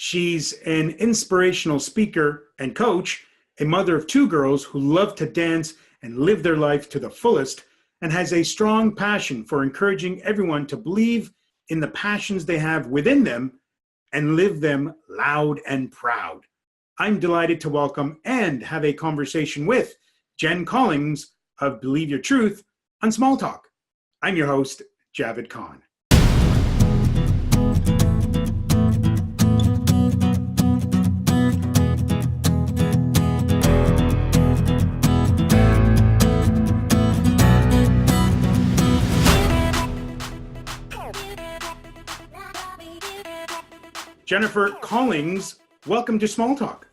She's an inspirational speaker and coach, a mother of two girls who love to dance and live their life to the fullest, and has a strong passion for encouraging everyone to believe in the passions they have within them and live them loud and proud. I'm delighted to welcome and have a conversation with Jen Collings of Believe Your Truth on Small Talk. I'm your host, Javed Khan. Jennifer Collings, welcome to Small Talk.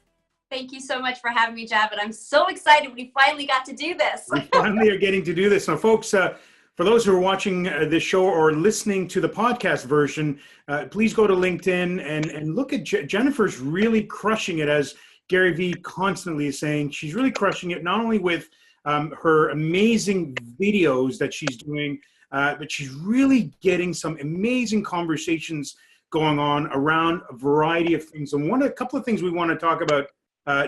Thank you so much for having me, Javed. I'm so excited we finally got to do this. We finally are getting to do this. Now, folks, for those who are watching this show or listening to the podcast version, please go to LinkedIn and look at Jennifer's really crushing it, as Gary Vee constantly is saying. She's really crushing it, not only with her amazing videos that she's doing, but she's really getting some amazing conversations going on around a variety of things. And a couple of things we want to talk about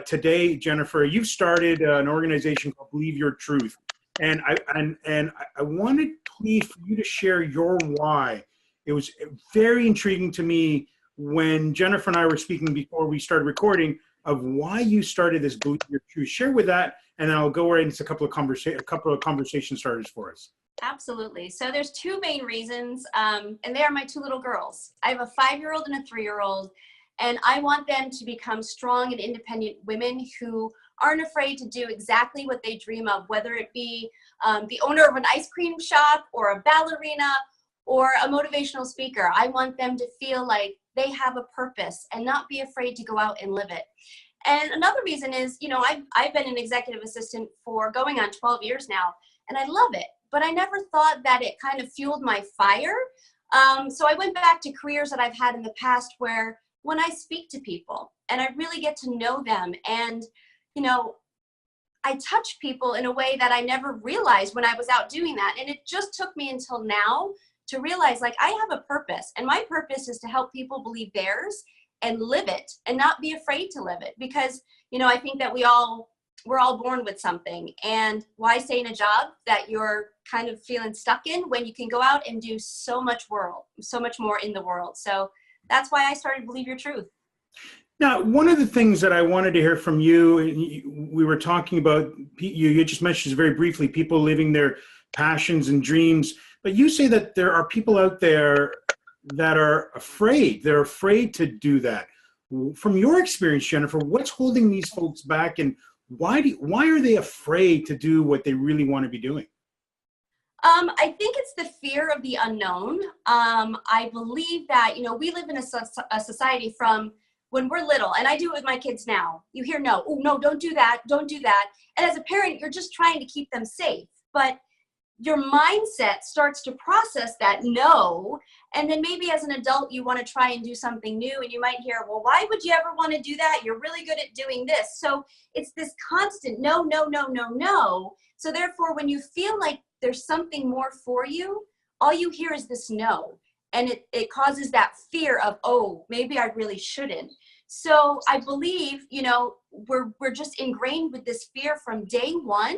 today, Jennifer. You've started an organization called Believe Your Truth, and I wanted, please, for you to share your why. It was very intriguing to me when Jennifer and I were speaking before we started recording of why you started this Believe Your Truth. Share with that, and then I'll go right into a couple of conversation starters for us. Absolutely. So there's two main reasons, and they are my two little girls. I have a 5-year-old and a 3-year-old, and I want them to become strong and independent women who aren't afraid to do exactly what they dream of, whether it be the owner of an ice cream shop or a ballerina or a motivational speaker. I want them to feel like they have a purpose and not be afraid to go out and live it. And another reason is, I've been an executive assistant for going on 12 years now, and I love it. But I never thought that it kind of fueled my fire. So I went back to careers that I've had in the past where when I speak to people and I really get to know them and, I touch people in a way that I never realized when I was out doing that. And it just took me until now to realize, like, I have a purpose, and my purpose is to help people believe theirs and live it and not be afraid to live it. Because, I think that we're all born with something, and why stay in a job that you're kind of feeling stuck in when you can go out and do so much more in the world. So that's why I started Believe Your Truth. Now, one of the things that I wanted to hear from you, we were talking about, you just mentioned very briefly, people living their passions and dreams, but you say that there are people out there that are afraid. They're afraid to do that. From your experience, Jennifer, what's holding these folks back, and why are they afraid to do what they really want to be doing? I think it's the fear of the unknown. I believe that, we live in a society from when we're little, and I do it with my kids now. You hear no, oh no, don't do that, don't do that. And as a parent, you're just trying to keep them safe. But your mindset starts to process that no, and then maybe as an adult, you want to try and do something new, and you might hear, well, why would you ever want to do that? You're really good at doing this. So it's this constant no, no, no, no, no. So therefore, when you feel like there's something more for you, all you hear is this no. And it causes that fear of, oh, maybe I really shouldn't. So I believe, we're just ingrained with this fear from day one,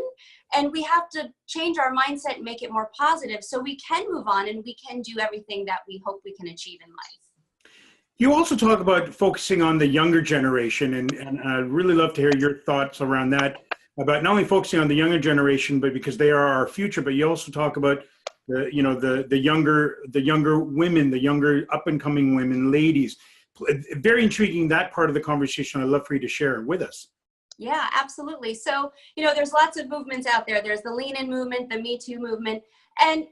and we have to change our mindset and make it more positive so we can move on and we can do everything that we hope we can achieve in life. You also talk about focusing on the younger generation, and I'd really love to hear your thoughts around that, about not only focusing on the younger generation, but because they are our future, but you also talk about the younger women, the younger up and coming women, ladies. Very intriguing, that part of the conversation. I'd love for you to share with us. Yeah, absolutely. So, there's lots of movements out there. There's the Lean In movement, the Me Too movement. And,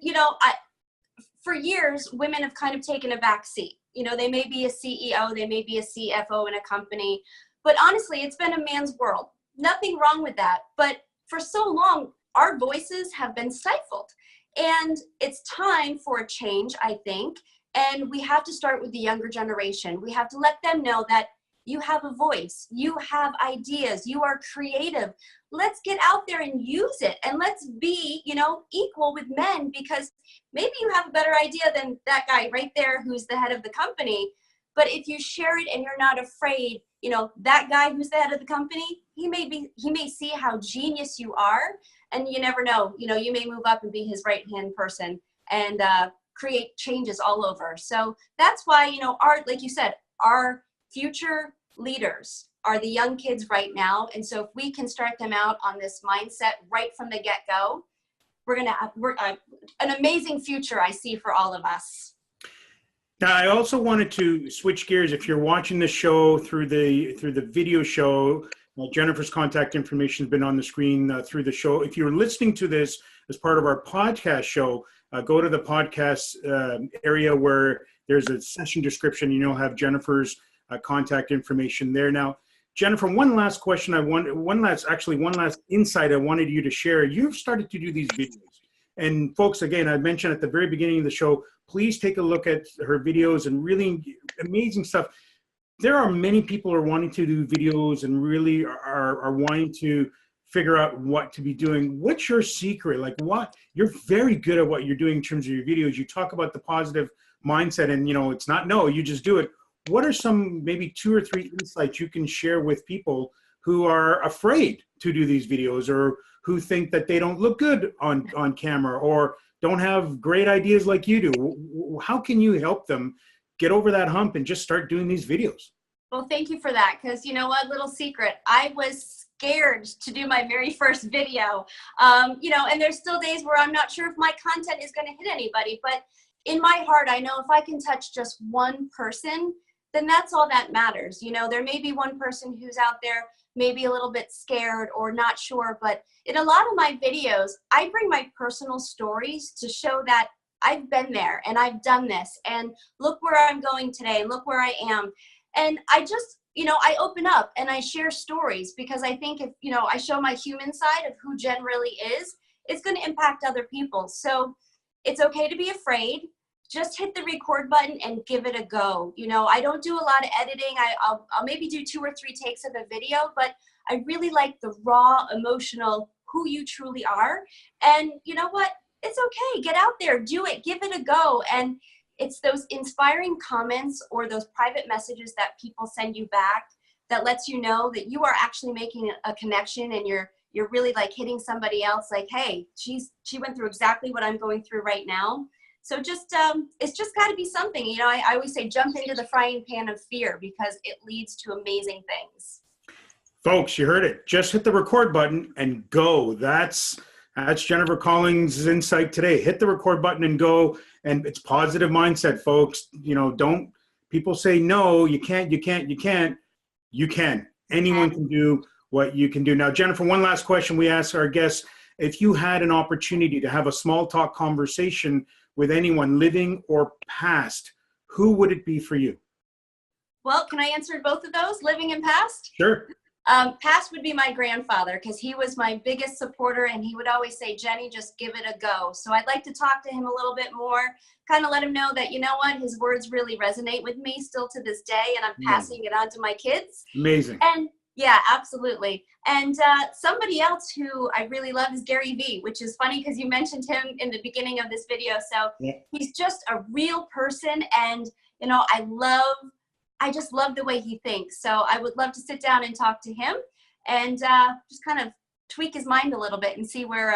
for years, women have kind of taken a back seat. They may be a CEO, they may be a CFO in a company, but honestly, it's been a man's world. Nothing wrong with that. But for so long, our voices have been stifled. And it's time for a change, I think. And we have to start with the younger generation. We have to let them know that you have a voice, you have ideas, you are creative. Let's get out there and use it. And let's be, equal with men, because maybe you have a better idea than that guy right there who's the head of the company. But if you share it and you're not afraid, you know, that guy who's the head of the company, he may see how genius you are, and you never know, you know, you may move up and be his right-hand person and create changes all over. So that's why, you know, like you said, our future leaders are the young kids right now. And so if we can start them out on this mindset right from the get-go, we're going to have an amazing future I see for all of us. Now, I also wanted to switch gears. If you're watching the show through the video show, Jennifer's contact information has been on the screen through the show. If you're listening to this as part of our podcast show, go to the podcast area where there's a session description, and you'll have Jennifer's contact information there. Now, Jennifer, one last question. One last insight I wanted you to share. You've started to do these videos. And folks, again, I mentioned at the very beginning of the show, please take a look at her videos and really amazing stuff. There are many people who are wanting to do videos and really are wanting to figure out what to be doing. What's your secret? Like, what? You're very good at what you're doing in terms of your videos. You talk about the positive mindset, and, you know, it's not no, you just do it. What are some maybe 2 or 3 insights you can share with people who are afraid to do these videos, or who think that they don't look good on camera, or don't have great ideas like you do? How can you help them get over that hump and just start doing these videos? Well, thank you for that. Because you know what, little secret, I was scared to do my very first video. You know, and there's still days where I'm not sure if my content is going to hit anybody, but in my heart, I know if I can touch just one person, then that's all that matters. You know, there may be one person who's out there maybe a little bit scared or not sure, but in a lot of my videos, I bring my personal stories to show that I've been there and I've done this, and look where I'm going today, and look where I am. And I just, you know, I open up and I share stories, because I think if, you know, I show my human side of who Jen really is, it's going to impact other people. So it's okay to be afraid. Just hit the record button and give it a go. You know, I don't do a lot of editing. I'll maybe do 2 or 3 takes of a video, but I really like the raw, emotional, who you truly are. And you know what? It's okay. Get out there, do it, give it a go. And it's those inspiring comments or those private messages that people send you back that lets you know that you are actually making a connection, and you're really like hitting somebody else like, hey, she went through exactly what I'm going through right now. So just, it's just got to be something. You know, I always say jump into the frying pan of fear, because it leads to amazing things. Folks, you heard it. Just hit the record button and go. That's Jennifer Collings' insight today. Hit the record button and go. And it's positive mindset, folks. You know, don't people say, no, you can't. You can. Anyone can do what you can do. Now, Jennifer, one last question we ask our guests. If you had an opportunity to have a small talk conversation with anyone, living or past, who would it be for you? Well, can I answer both of those, living and past? Sure. Past would be my grandfather, because he was my biggest supporter, and he would always say, Jenny, just give it a go. So I'd like to talk to him a little bit more, kind of let him know that, you know what, his words really resonate with me still to this day, and I'm passing it on to my kids. Amazing. And yeah, absolutely. And somebody else who I really love is Gary Vee, which is funny because you mentioned him in the beginning of this video. So he's just a real person, and you know, I just love the way he thinks. So I would love to sit down and talk to him, and just kind of tweak his mind a little bit and see where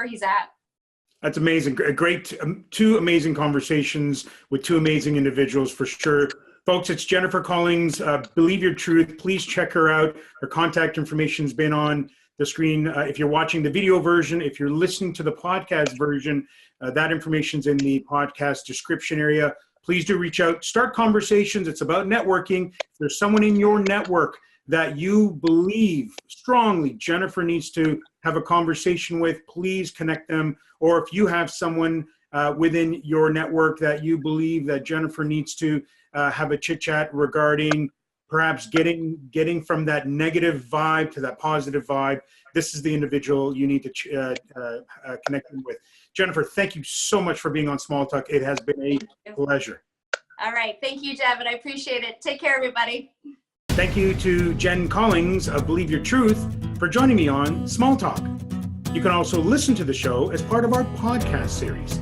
he's at. That's amazing. Great, 2 amazing conversations with 2 amazing individuals for sure. Folks, it's Jennifer Collings. Believe Your Truth. Please check her out. Her contact information's been on the screen. If you're watching the video version, if you're listening to the podcast version, that information's in the podcast description area. Please do reach out. Start conversations. It's about networking. If there's someone in your network that you believe strongly Jennifer needs to have a conversation with, please connect them. Or if you have someone within your network that you believe that Jennifer needs to have a chit chat regarding, perhaps getting from that negative vibe to that positive vibe, this is the individual you need to connect with. Jennifer, thank you so much for being on Small Talk. It has been a pleasure. All right. Thank you, Javed. I appreciate it. Take care, everybody. Thank you to Jen Collings of Believe Your Truth for joining me on Small Talk. You can also listen to the show as part of our podcast series.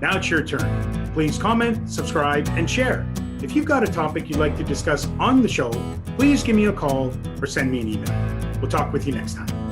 Now it's your turn. Please comment, subscribe, and share. If you've got a topic you'd like to discuss on the show, please give me a call or send me an email. We'll talk with you next time.